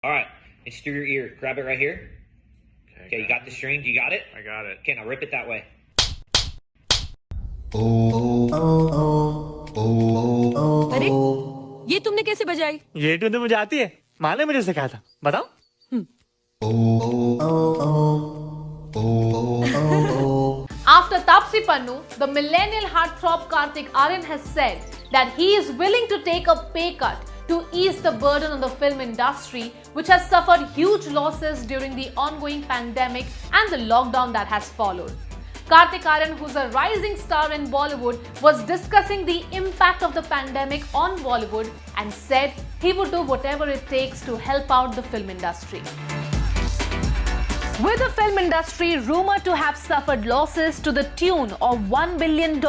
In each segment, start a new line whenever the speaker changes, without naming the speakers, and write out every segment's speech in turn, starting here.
All right, it's through your ear. Grab it right here. Okay, you got the string? You got it?
I got it.
Okay, now rip it that way.
अरे ये तुमने कैसे बजाई?
ये tune तो मुझे आती है, माँ ने मुझे सिखाया था. बताओ.
After Taapsee Pannu, the millennial heartthrob Kartik Aaryan has said that he is willing to take a pay cut to ease the burden on the film industry, which has suffered huge losses during the ongoing pandemic and the lockdown that has followed. Kartik Aaryan, who's a rising star in Bollywood, was discussing the impact of the pandemic on Bollywood and said he would do whatever it takes to help out the film industry. With the film industry rumored to have suffered losses to the tune of $1 billion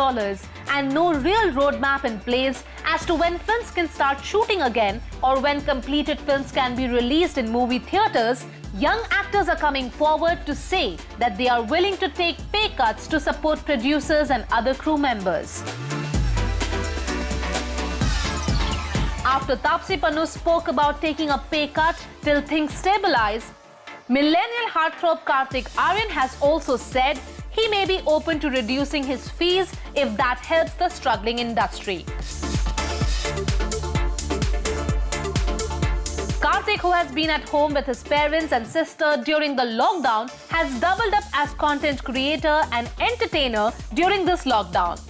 and no real roadmap in place as to when films can start shooting again or when completed films can be released in movie theatres, young actors are coming forward to say that they are willing to take pay cuts to support producers and other crew members. After Taapsee Pannu spoke about taking a pay cut till things stabilize, millennial heartthrob Kartik Aaryan has also said he may be open to reducing his fees if that helps the struggling industry. Kartik, who has been at home with his parents and sister during the lockdown, has doubled up as content creator and entertainer during this lockdown.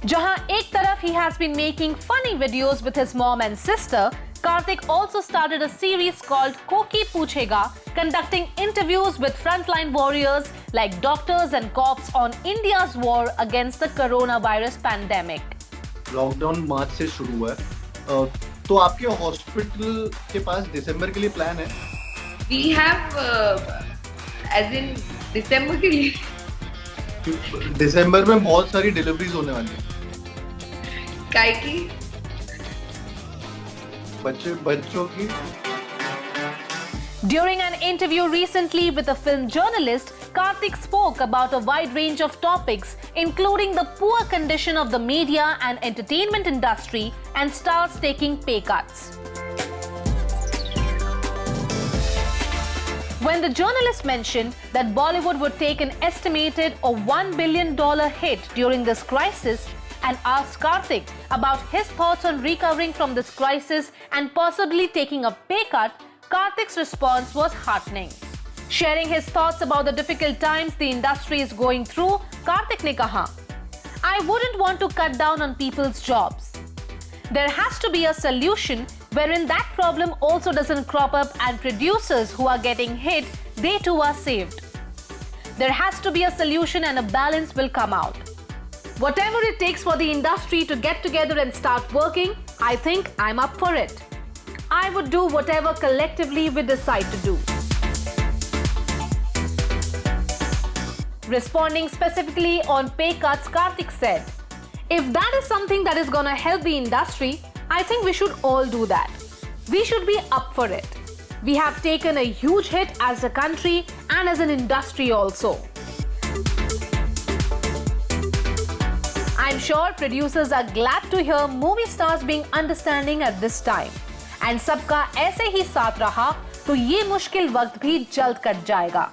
Jahan ek taraf he has been making funny videos with his mom and sister, Kartik also started a series called Koki Puchega, conducting interviews with frontline warriors like doctors and cops on India's war against the coronavirus pandemic.
Lockdown March से शुरू हुआ है, तो आपके hospital के पास दिसंबर के लिए plan है?
We have as in दिसंबर के लिए.
दिसंबर में बहुत सारी डिलीवरीज होने वाली हैं.
काय की?
बच्चों की.
During an interview recently with a film journalist, Kartik spoke about a wide range of topics, including the poor condition of the media and entertainment industry and stars taking pay cuts. When the journalist mentioned that Bollywood would take an estimated $1 billion hit during this crisis and asked Kartik about his thoughts on recovering from this crisis and possibly taking a pay cut, Kartik's response was heartening. Sharing his thoughts about the difficult times the industry is going through, Kartik ne kaha, I wouldn't want to cut down on people's jobs. There has to be a solution wherein that problem also doesn't crop up and producers who are getting hit, they too are saved. There has to be a solution and a balance will come out. Whatever it takes for the industry to get together and start working, I think I'm up for it. I would do whatever collectively we decide to do. Responding specifically on pay cuts, Kartik said, if that is something that is gonna help the industry, I think we should all do that. We should be up for it. We have taken a huge hit as a country and as an industry also. I'm sure producers are glad to hear movie stars being understanding at this time. And सबका ऐसे ही साथ रहा तो ये मुश्किल वक्त भी जल्द कट जाएगा.